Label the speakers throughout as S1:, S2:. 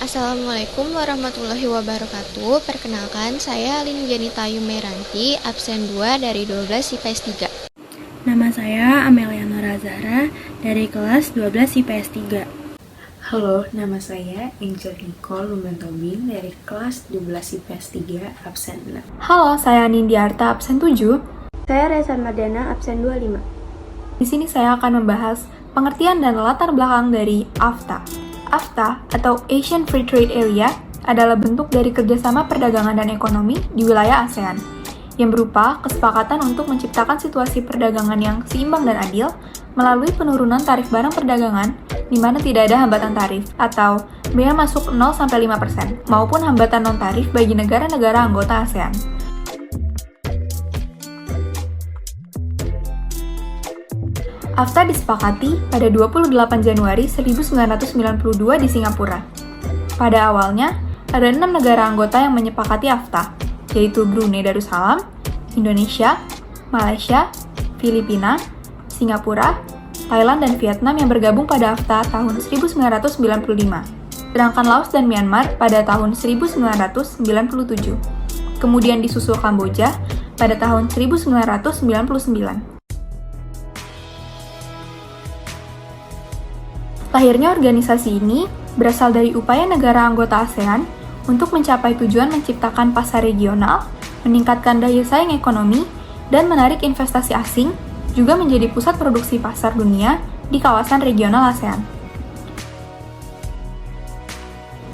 S1: Assalamualaikum warahmatullahi wabarakatuh. Perkenalkan, saya Alin Janita Yumeranti, absen 2 dari 12 IPS 3.
S2: Nama saya Amelia Nora Zahra dari kelas 12 IPS 3.
S3: Halo, nama saya Angel Nicole Lumentobing dari kelas 12 IPS 3, absen 6.
S2: Halo, saya Nindya absen 7.
S4: Saya Reza Mardana, absen 25.
S2: Di sini saya akan membahas pengertian dan latar belakang dari AFTA. AFTA atau Asian Free Trade Area adalah bentuk dari kerjasama perdagangan dan ekonomi di wilayah ASEAN, yang berupa kesepakatan untuk menciptakan situasi perdagangan yang seimbang dan adil melalui penurunan tarif barang perdagangan di mana tidak ada hambatan tarif atau bea masuk 0-5% maupun hambatan non-tarif bagi negara-negara anggota ASEAN. AFTA disepakati pada 28 Januari 1992 di Singapura. Pada awalnya, ada 6 negara anggota yang menyepakati AFTA, yaitu Brunei Darussalam, Indonesia, Malaysia, Filipina, Singapura, Thailand, dan Vietnam yang bergabung pada AFTA tahun 1995. Sedangkan Laos dan Myanmar pada tahun 1997. Kemudian disusul Kamboja pada tahun 1999. Lahirnya organisasi ini berasal dari upaya negara anggota ASEAN untuk mencapai tujuan menciptakan pasar regional, meningkatkan daya saing ekonomi, dan menarik investasi asing, juga menjadi pusat produksi pasar dunia di kawasan regional ASEAN.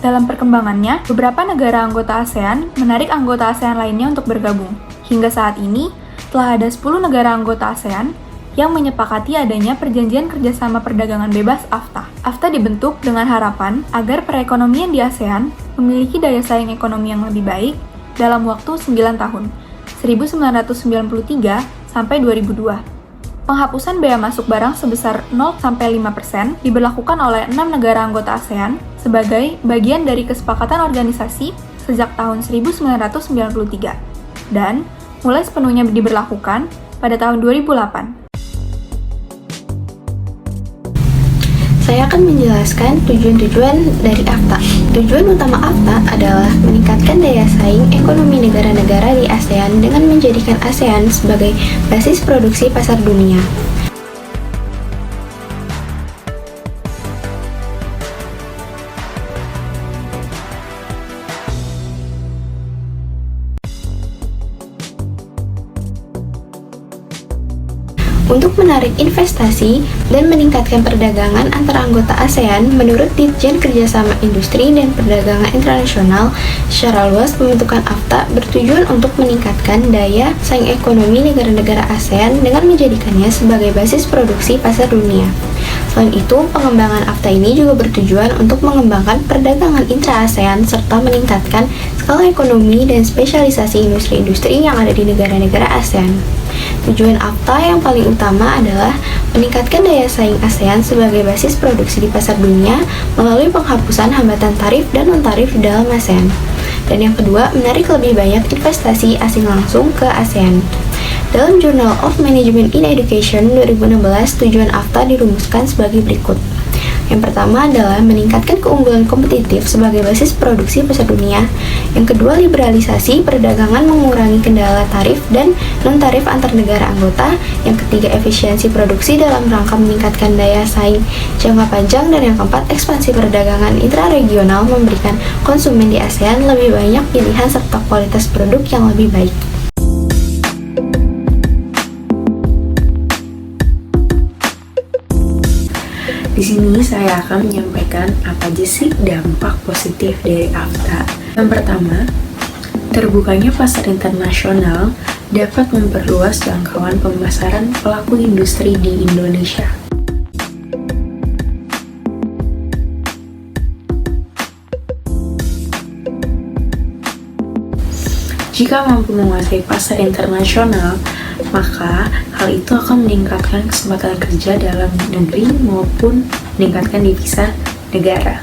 S2: Dalam perkembangannya, beberapa negara anggota ASEAN menarik anggota ASEAN lainnya untuk bergabung. Hingga saat ini, telah ada 10 negara anggota ASEAN yang menyepakati adanya perjanjian kerjasama perdagangan bebas AFTA. AFTA dibentuk dengan harapan agar perekonomian di ASEAN memiliki daya saing ekonomi yang lebih baik dalam waktu 9 tahun, 1993 sampai 2002. Penghapusan bea masuk barang sebesar 0-5% diberlakukan oleh 6 negara anggota ASEAN sebagai bagian dari kesepakatan organisasi sejak tahun 1993 dan mulai sepenuhnya diberlakukan pada tahun 2008.
S4: Saya akan menjelaskan tujuan-tujuan dari AFTA. Tujuan utama AFTA adalah meningkatkan daya saing ekonomi negara-negara di ASEAN dengan menjadikan ASEAN sebagai basis produksi pasar dunia. Untuk menarik investasi dan meningkatkan perdagangan antar anggota ASEAN, menurut Ditjen Kerjasama Industri dan Perdagangan Internasional, secara luas pembentukan AFTA bertujuan untuk meningkatkan daya saing ekonomi negara-negara ASEAN dengan menjadikannya sebagai basis produksi pasar dunia. Selain itu, pengembangan AFTA ini juga bertujuan untuk mengembangkan perdagangan intra-ASEAN serta meningkatkan skala ekonomi dan spesialisasi industri-industri yang ada di negara-negara ASEAN. Tujuan AFTA yang paling utama adalah meningkatkan daya saing ASEAN sebagai basis produksi di pasar dunia melalui penghapusan hambatan tarif dan non-tarif di dalam ASEAN. Dan yang kedua, menarik lebih banyak investasi asing langsung ke ASEAN. Dalam Journal of Management in Education 2016, tujuan AFTA dirumuskan sebagai berikut. Yang pertama adalah meningkatkan keunggulan kompetitif sebagai basis produksi pasar dunia. Yang kedua, liberalisasi perdagangan mengurangi kendala tarif dan non-tarif antar negara anggota. Yang ketiga, efisiensi produksi dalam rangka meningkatkan daya saing jangka panjang. Dan yang keempat, ekspansi perdagangan intraregional memberikan konsumen di ASEAN lebih banyak pilihan serta kualitas produk yang lebih baik.
S3: Di sini saya akan menyampaikan apa aja sih dampak positif dari AFTA. Yang pertama, terbukanya pasar internasional dapat memperluas jangkauan pemasaran pelaku industri di Indonesia. Jika mampu menguasai pasar internasional, maka hal itu akan meningkatkan kesempatan kerja dalam negeri maupun meningkatkan devisa negara.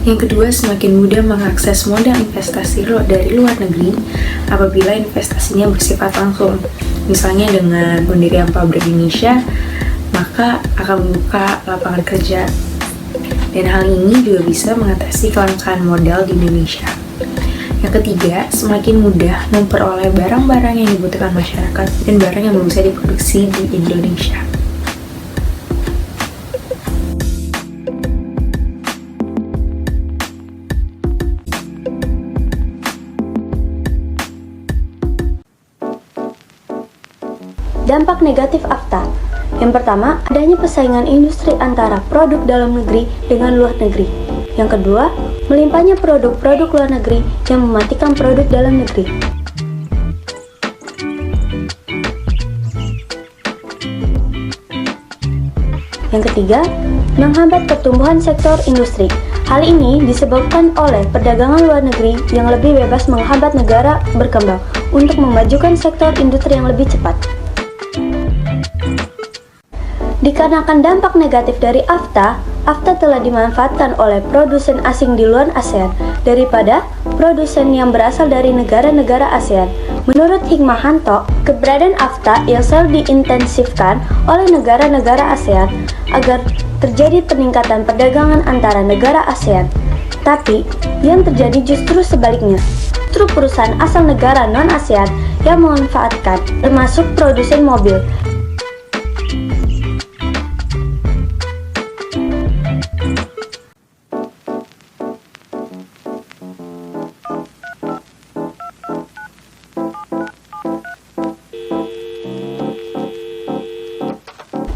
S3: Yang kedua, semakin mudah mengakses modal investasi dari luar negeri apabila investasinya bersifat langsung. Misalnya dengan pendirian pabrik di Indonesia, maka akan membuka lapangan kerja. Dan hal ini juga bisa mengatasi kelangkaan modal di Indonesia. Yang ketiga, semakin mudah memperoleh barang-barang yang dibutuhkan masyarakat dan barang yang belum bisa diproduksi di Indonesia.
S5: Dampak negatif AFTA. Yang pertama, adanya persaingan industri antara produk dalam negeri dengan luar negeri. Yang kedua, melimpahnya produk-produk luar negeri yang mematikan produk dalam negeri. Yang ketiga, menghambat pertumbuhan sektor industri. Hal ini disebabkan oleh perdagangan luar negeri yang lebih bebas menghambat negara berkembang untuk memajukan sektor industri yang lebih cepat. Dikarenakan dampak negatif dari AFTA, AFTA telah dimanfaatkan oleh produsen asing di luar ASEAN daripada produsen yang berasal dari negara-negara ASEAN. Menurut Hikmahanto, keberadaan AFTA yang selalu diintensifkan oleh negara-negara ASEAN agar terjadi peningkatan perdagangan antara negara ASEAN. Tapi, yang terjadi justru sebaliknya. Justru perusahaan asal negara non-ASEAN yang memanfaatkan, termasuk produsen mobil.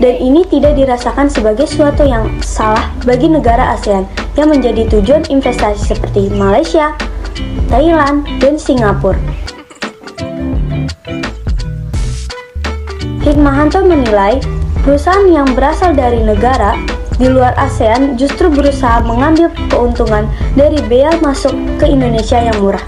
S5: Dan ini tidak dirasakan sebagai suatu yang salah bagi negara ASEAN yang menjadi tujuan investasi seperti Malaysia, Thailand, dan Singapura. Hikmahanto menilai, perusahaan yang berasal dari negara di luar ASEAN justru berusaha mengambil keuntungan dari bea masuk ke Indonesia yang murah.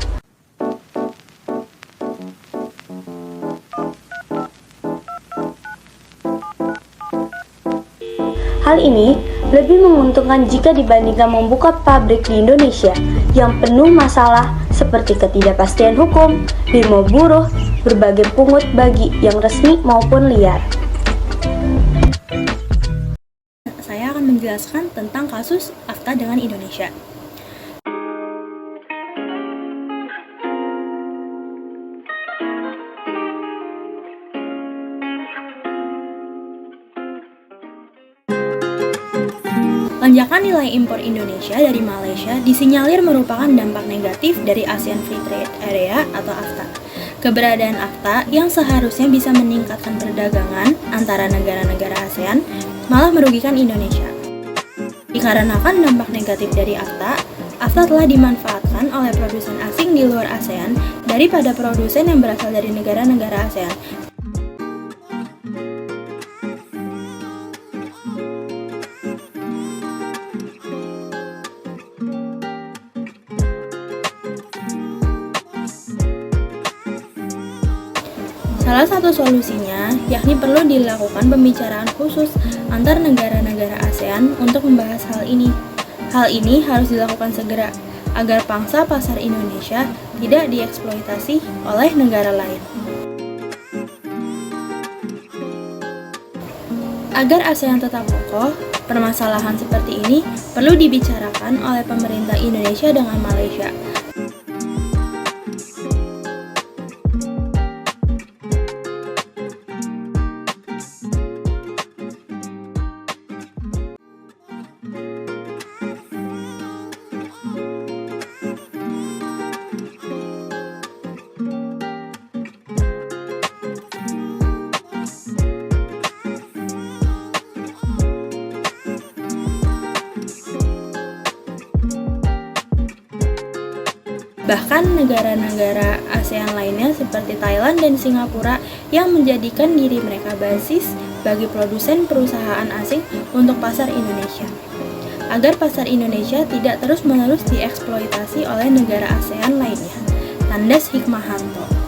S5: Hal ini lebih menguntungkan jika dibandingkan membuka pabrik di Indonesia yang penuh masalah seperti ketidakpastian hukum, demo buruh, berbagai pungut bagi yang resmi maupun liar.
S6: Saya akan menjelaskan tentang kasus AFTA dengan Indonesia. Lonjakan nilai impor Indonesia dari Malaysia disinyalir merupakan dampak negatif dari ASEAN Free Trade Area atau AFTA. Keberadaan AFTA yang seharusnya bisa meningkatkan perdagangan antara negara-negara ASEAN malah merugikan Indonesia. Dikarenakan dampak negatif dari AFTA, AFTA telah dimanfaatkan oleh produsen asing di luar ASEAN daripada produsen yang berasal dari negara-negara ASEAN. Salah satu solusinya yakni perlu dilakukan pembicaraan khusus antar negara-negara ASEAN untuk membahas hal ini. Hal ini harus dilakukan segera agar pangsa pasar Indonesia tidak dieksploitasi oleh negara lain. Agar ASEAN tetap kokoh, permasalahan seperti ini perlu dibicarakan oleh pemerintah Indonesia dengan Malaysia. Bahkan negara-negara ASEAN lainnya seperti Thailand dan Singapura yang menjadikan diri mereka basis bagi produsen perusahaan asing untuk pasar Indonesia. Agar pasar Indonesia tidak terus-menerus dieksploitasi oleh negara ASEAN lainnya. Tandas Hikmahanto.